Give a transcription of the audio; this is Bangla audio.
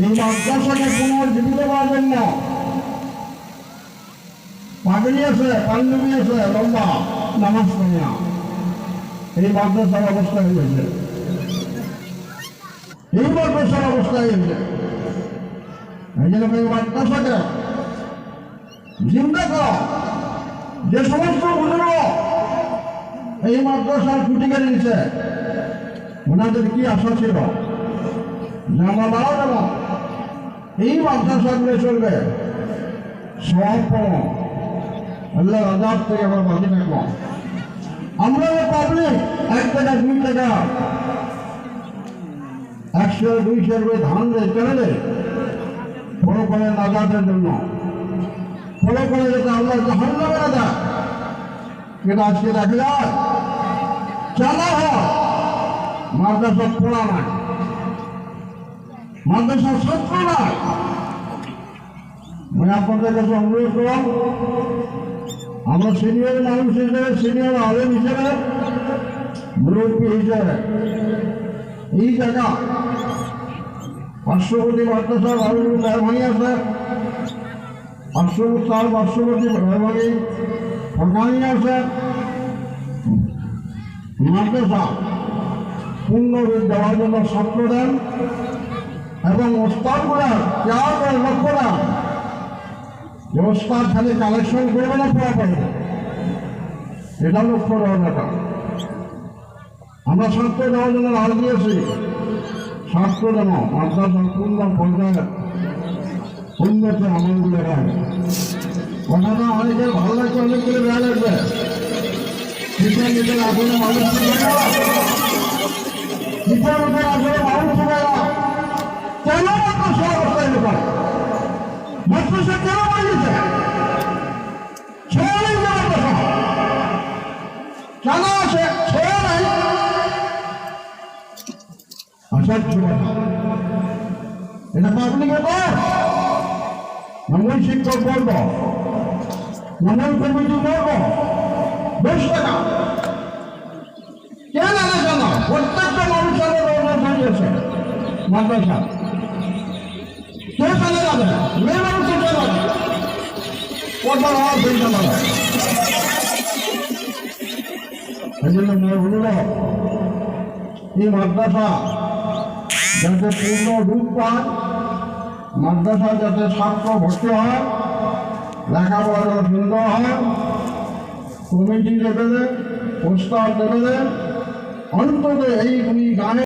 এই মাদ্রাসাকে পুনর্জীবিত করার জন্য পাগড়ি আছে, পাঞ্জাবি আছে, লম্বা নামাজ পড়ে না, এই মাদ্রাসার অবস্থা হয়েছে, এই মাদ্রাসার অবস্থা হয়েছে। এই জন্য এই মাদ্রাসাকে জিন্দা করা, যে সমস্ত বুজুর্গ এই মাদ্রাসার খুঁটি কেড়ে নিচ্ছে, ওনাদের কি আশা ছিল যে আমরা মারা যাব, এই মাদ্রাসাগুলো চলবে, সব পাবো, আল্লাহ আজাদ থেকে আমরা বাঁচে থাকবো। আমরা পাবলিক 1 টাকা 2 টাকা 100 200 করে ধান দেয় কেন দেয়? বড় করে নাজাতের জন্য, বড় করে যাতে আল্লাহ জাহান্নামে না দেয়। কিন্তু আজকে দেখা যায় চালা হয় মাদ্রাসা পড়া নাই, মাদ্রাসার ছাত্র নাই। আমি আপনাদের কাছে অনুরোধ করলাম, আমরা সিনিয়র মানুষ হিসেবে, সিনিয়র আলেম হিসেবে, মুরব্বী হিসেবে এই জায়গা পার্শ্ববর্তী মাদ্রাসার মেহরবানি আছে, পার্শ্ববর্তী মেহরবানি ফরকানি আছে, মাদ্রাসা পূর্ণরূপ দেওয়ার জন্য ছাত্র দেন এবং ওস্তাদগুলা কেয়ার করে লক্ষ্য দেন যে ওস্তাদ খালি কালেকশন করবে না, পড়া পাবে, এটা লক্ষ্য দেওয়ার ব্যাপার। আমরা ছাত্র দেওয়ার জন্য রাজ দিয়েছি, ছাত্র যেন মাদ্রাসার পূর্ণ পর্যায়ে উন্নতি আমলগুলো হয়। কথাটা অনেকের ভালো লাগছে, অনেকগুলো বেড়া লাগবে, শিক্ষা নিতে আসলে মানুষ শিক্ষা নিতে আসলে মানুষ কেন মাদ্রাসা অবস্থায় লোক মাদ্রাসা কেন বানিয়েছে? ছেলে মাদ্রাসা কেন আছে? ছেলে নাই, এটা পাবলিকে কর, মঙ্গল শিক্ষক করব, মঙ্গল কমিটি করব, 10 টাকা কেন আলাদা না? প্রত্যেকটা মানুষের দিয়েছে মাদ্রাসা, কে চলে যাবে? মেয়ে মানুষ চলে যাবে, কথা হওয়ার চিন্তা করা। এই জন্য মেয়ে বলল এই মাদ্রাসা যাতে পূর্ণ রূপ পায়, মাদ্রাসা যাতে ছাত্র ভর্তি হয়, লেখাপড়া সুন্দর হয়, কমিটি লেভেলে, প্রস্তাব লেভেলে, অন্তত এই 2 গানে